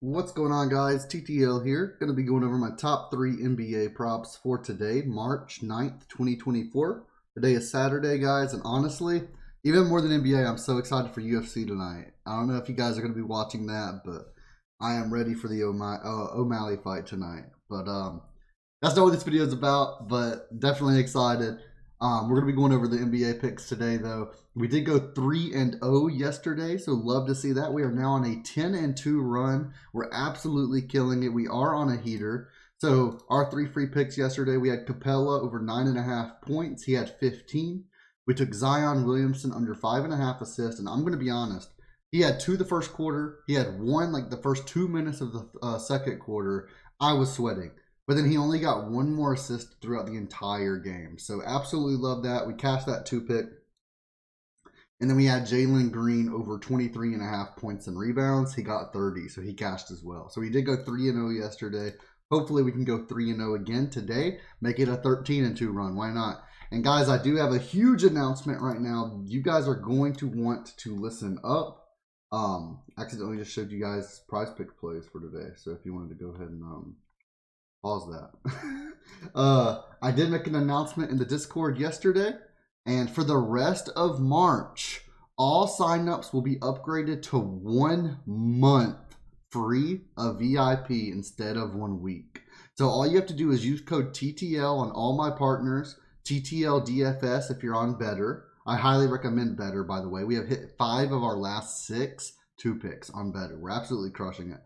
What's going on, guys? TTL here. Going to be going over my top 3 NBA props for today, March 9th, 2024. Today is Saturday, guys, and honestly, even more than NBA, I'm so excited for UFC tonight. I don't know if you guys are going to be watching that, but I am ready for the O'Malley fight tonight. But that's not what this video is about, but definitely excited. We're going to be going over the NBA picks today, though. We did go 3-0 yesterday, so love to see that. We are now on a 10-2 run. We're absolutely killing it. We are on a heater. So our 3 free picks yesterday, we had Capella over 9.5 points. He had 15. We took Zion Williamson under 5.5 assists, and I'm going to be honest. He had 2 the first quarter. He had 1 like the first 2 minutes of the second quarter. I was sweating. But then he only got 1 more assist throughout the entire game. So absolutely love that. We cashed that 2 pick. And then we had Jalen Green over 23.5 points and rebounds. He got 30, so he cashed as well. So we did go 3-0 yesterday. Hopefully we can go 3-0 again today. Make it a 13-2 run. Why not? And guys, I do have a huge announcement right now. You guys are going to want to listen up. Accidentally just showed you guys Prizepicks plays for today. So if you wanted to go ahead and pause that. I did make an announcement in the Discord yesterday, and for the rest of March, all signups will be upgraded to 1 month free of VIP instead of 1 week. So all you have to do is use code TTL on all my partners, TTL DFS if you're on Betr. I highly recommend Betr, by the way. We have hit 5 of our last 6 2-picks on Betr. We're absolutely crushing it.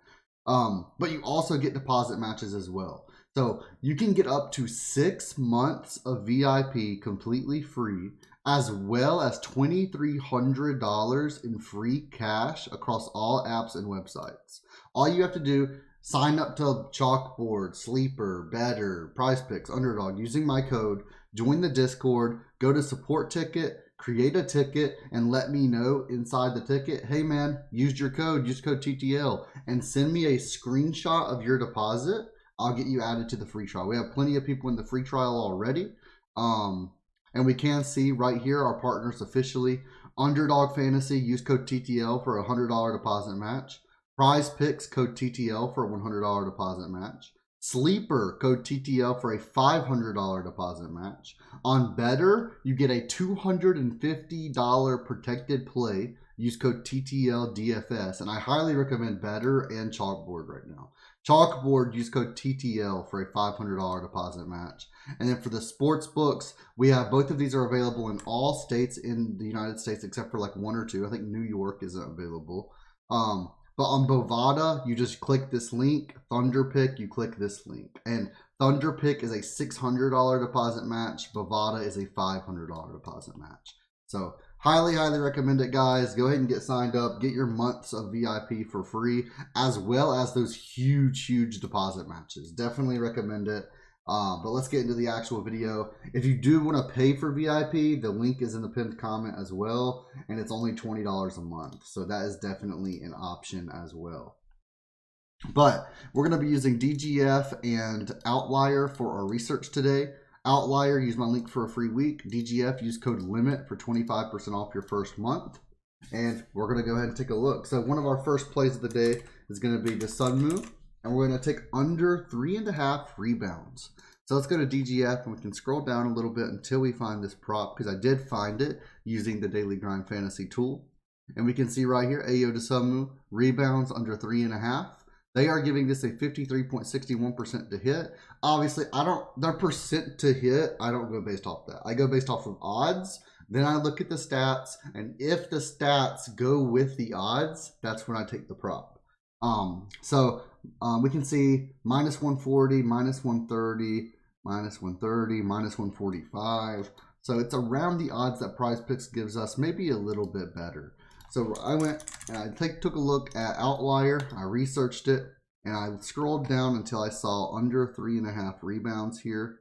But you also get deposit matches as well. So you can get up to 6 months of VIP completely free, as well as $2,300 in free cash across all apps and websites. All you have to do, sign up to Chalkboard, Sleeper, Betr, Prizepicks, UnderDog using my code, join the Discord, go to support ticket, create a ticket, and let me know inside the ticket, hey man, use your code, use code TTL, and send me a screenshot of your deposit. I'll get you added to the free trial. We have plenty of people in the free trial already. And we can see right here our partners officially. UnderDog Fantasy, use code TTL for a $100 deposit match. Prizepicks, code TTL for a $100 deposit match. Sleeper, code TTL for a $500 deposit match. On Betr, you get a $250 protected play. Use code TTL DFS. And I highly recommend Betr and Chalkboard right now. Chalkboard, use code TTL for a $500 deposit match. And then for the sports books, we have both of these are available in all states in the United States except for like 1 or 2. I think New York isn't available. But on Bovada, you just click this link. ThunderPick, you click this link. And ThunderPick is a $600 deposit match. Bovada is a $500 deposit match. So highly, highly recommend it, guys. Go ahead and get signed up. Get your months of VIP for free, as well as those huge, huge deposit matches. Definitely recommend it. But let's get into the actual video. If you do want to pay for VIP, the link is in the pinned comment as well, and it's only $20 a month. So that is definitely an option as well. But we're going to be using DGF and Outlier for our research today. Outlier, use my link for a free week. DGF, use code LIMIT for 25% off your first month. And we're going to go ahead and take a look. So one of our first plays of the day is going to be Dosunmu. And we're going to take under 3.5 rebounds. So let's go to DGF and we can scroll down a little bit until we find this prop, because I did find it using the Daily Grind Fantasy tool. And we can see right here, Ayo Dosunmu, rebounds under 3.5. They are giving this a 53.61% to hit. Obviously, their percent to hit, I don't go based off that. I go based off of odds. Then I look at the stats. And if the stats go with the odds, that's when I take the prop. We can see minus 140, minus 130, minus 130, minus 145. So it's around the odds that Prizepicks gives us, maybe a little bit better. So I went and I took a look at Outlier. I researched it and I scrolled down until I saw under 3.5 rebounds here.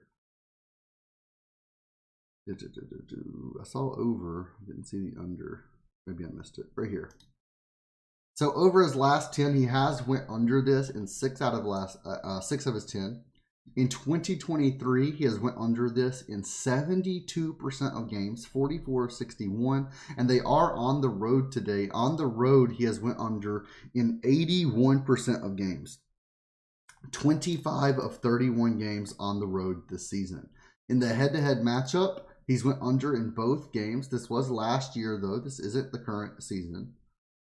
I saw over, didn't see the under. Maybe I missed it right here. So over his last 10, he has went under this in 6 out of his 10. In 2023, he has went under this in 72% of games, 44 of 61, and they are on the road today. On the road, he has went under in 81% of games. 25 of 31 games on the road this season. In the head-to-head matchup, he's went under in both games. This was last year, though. This isn't the current season.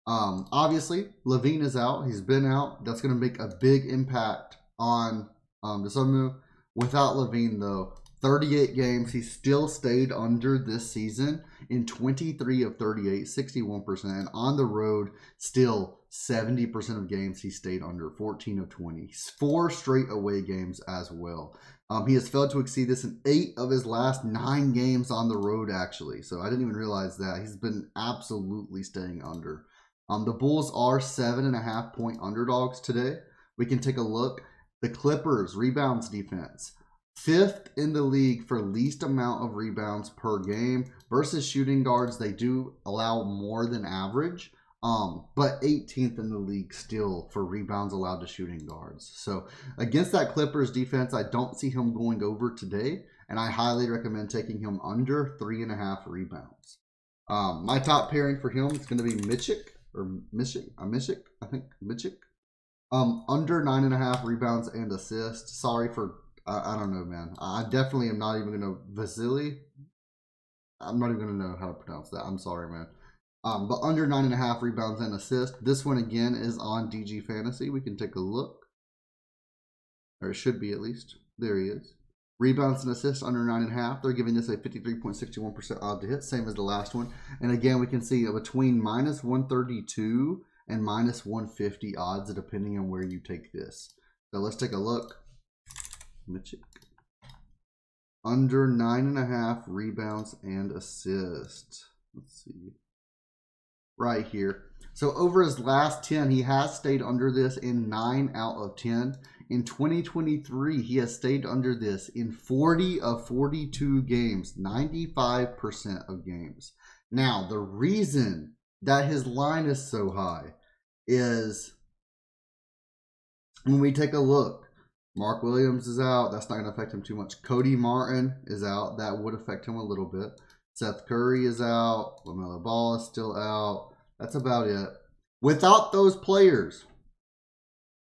Obviously, Levine is out. He's been out. That's going to make a big impact on Dosunmu. Without Levine, though, 38 games. He still stayed under this season in 23 of 38, 61%. And on the road, still 70% of games he stayed under, 14 of 20. 4 straight away games as well. He has failed to exceed this in 8 of his last 9 games on the road, actually. So I didn't even realize that. He's been absolutely staying under. The Bulls are 7.5 point underdogs today. We can take a look. The Clippers rebounds defense, 5th in the league for least amount of rebounds per game versus shooting guards. They do allow more than average, but 18th in the league still for rebounds allowed to shooting guards. So against that Clippers defense, I don't see him going over today, and I highly recommend taking him under 3.5 rebounds. My top pairing for him is going to be Micic. Under 9.5 rebounds and assists. Sorry for, I don't know, man. I definitely am not even going to, Vasilije. I'm not even going to know how to pronounce that. I'm sorry, man. But under 9.5 rebounds and assists. This one, again, is on DG Fantasy. We can take a look. Or it should be at least. There he is. Rebounds and assists under 9.5. They're giving this a 53.61% odd to hit, same as the last one. And again, we can see between minus 132 and minus 150 odds, depending on where you take this. So let's take a look. Micic. Under 9.5 rebounds and assists. Let's see. Right here. So over his last 10, he has stayed under this in 9 out of 10. In 2023, he has stayed under this in 40 of 42 games, 95% of games. Now, the reason that his line is so high is when we take a look, Mark Williams is out. That's not going to affect him too much. Cody Martin is out. That would affect him a little bit. Seth Curry is out. LaMelo Ball is still out. That's about it. Without those players,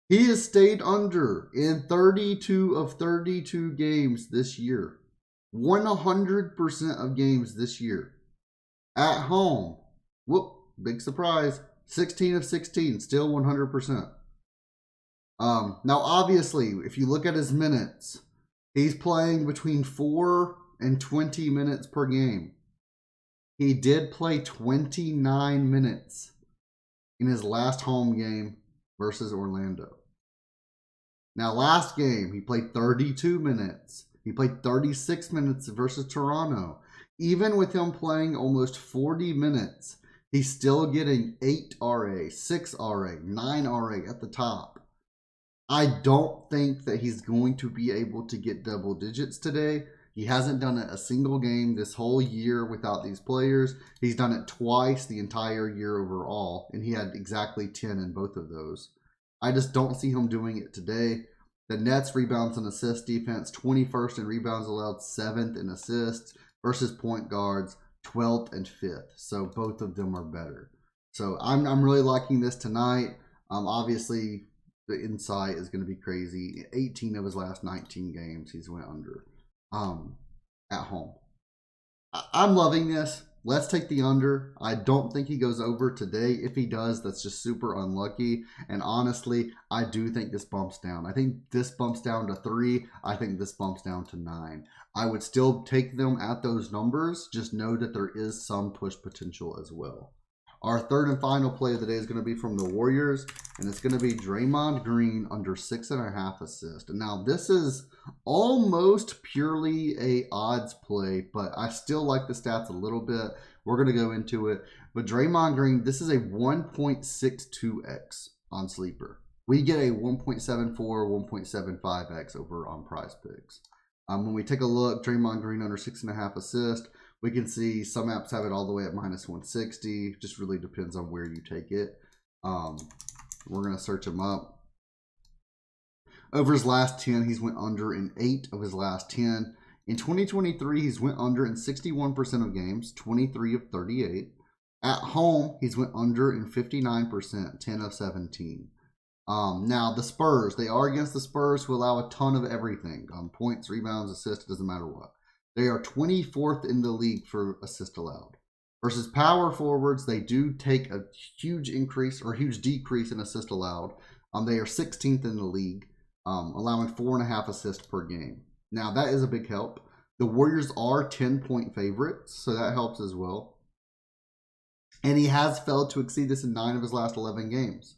he has stayed under in 32 of 32 games this year. 100% of games this year. At home, whoop, big surprise, 16 of 16, still 100%. Now, obviously, if you look at his minutes, he's playing between 4 and 20 minutes per game. He did play 29 minutes in his last home game versus Orlando. Now, last game, he played 32 minutes. He played 36 minutes versus Toronto. Even with him playing almost 40 minutes, he's still getting 8 RA, 6 RA, 9 RA at the top. I don't think that he's going to be able to get double digits today. He hasn't done it a single game this whole year without these players. He's done it twice the entire year overall, and he had exactly 10 in both of those. I just don't see him doing it today. The Nets rebounds and assists defense, 21st in rebounds allowed, 7th in assists versus point guards, 12th and 5th. So both of them are better. So I'm really liking this tonight. Obviously, the insight is going to be crazy. 18 of his last 19 games, he's went under at home. I'm loving this. Let's take the under. I don't think he goes over today. If he does, that's just super unlucky. And honestly, I do think this bumps down. I think this bumps down to 3. I think this bumps down to 9. I would still take them at those numbers. Just know that there is some push potential as well. Our third and final play of the day is going to be from the Warriors, and it's going to be Draymond Green under 6.5 assists. And now this is almost purely a odds play, but I still like the stats a little bit. We're going to go into it. But Draymond Green, this is a 1.62x on Sleeper. We get a 1.74, 1.75x over on Prizepicks. When we take a look, Draymond Green under 6.5 assists, we can see some apps have it all the way at minus 160. Just really depends on where you take it. We're going to search them up. Over his last 10, he's went under in 8 of his last 10. In 2023, he's went under in 61% of games, 23 of 38. At home, he's went under in 59%, 10 of 17. Now, the Spurs, they are against the Spurs, who allow a ton of everything. Points, rebounds, assists, doesn't matter what. They are 24th in the league for assists allowed. Versus power forwards, they do take a huge increase or huge decrease in assists allowed. They are 16th in the league, allowing 4.5 assists per game. Now, that is a big help. The Warriors are 10-point favorites, so that helps as well. And he has failed to exceed this in 9 of his last 11 games.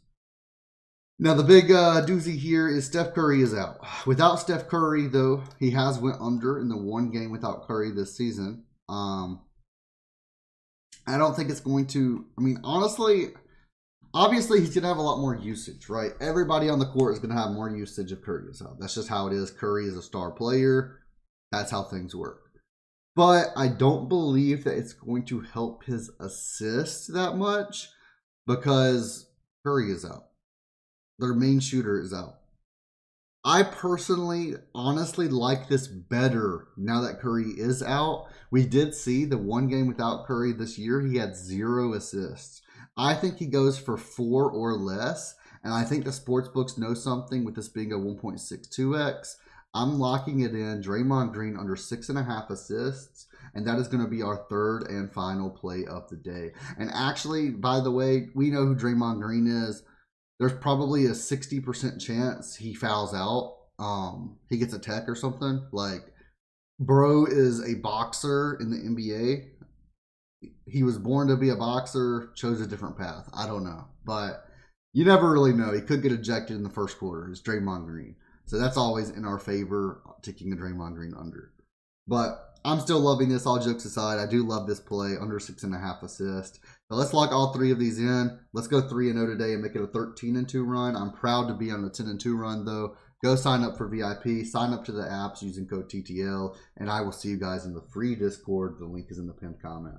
Now, the big doozy here is Steph Curry is out. Without Steph Curry, though, he has went under in the 1 game without Curry this season. I don't think it's going to, honestly, obviously he's going to have a lot more usage, right? Everybody on the court is going to have more usage if Curry is out. That's just how it is. Curry is a star player. That's how things work. But I don't believe that it's going to help his assists that much because Curry is out. Their main shooter is out. I personally, honestly like this better now that Curry is out. We did see the 1 game without Curry this year. He had 0 assists. I think he goes for 4 or less. And I think the sportsbooks know something with this being a 1.62x. I'm locking it in. Draymond Green under 6.5 assists. And that is going to be our 3rd and final play of the day. And actually, by the way, we know who Draymond Green is. There's probably a 60% chance he fouls out. He gets a tech or something. Like, bro is a boxer in the NBA. He was born to be a boxer, chose a different path. I don't know. But you never really know. He could get ejected in the first quarter. It's Draymond Green. So that's always in our favor, taking a Draymond Green under. But I'm still loving this, all jokes aside. I do love this play, under 6.5 assists. So let's lock all 3 of these in. Let's go 3-0 today and make it a 13-2 run. I'm proud to be on a 10-2 run, though. Go sign up for VIP. Sign up to the apps using code TTL. And I will see you guys in the free Discord. The link is in the pinned comment.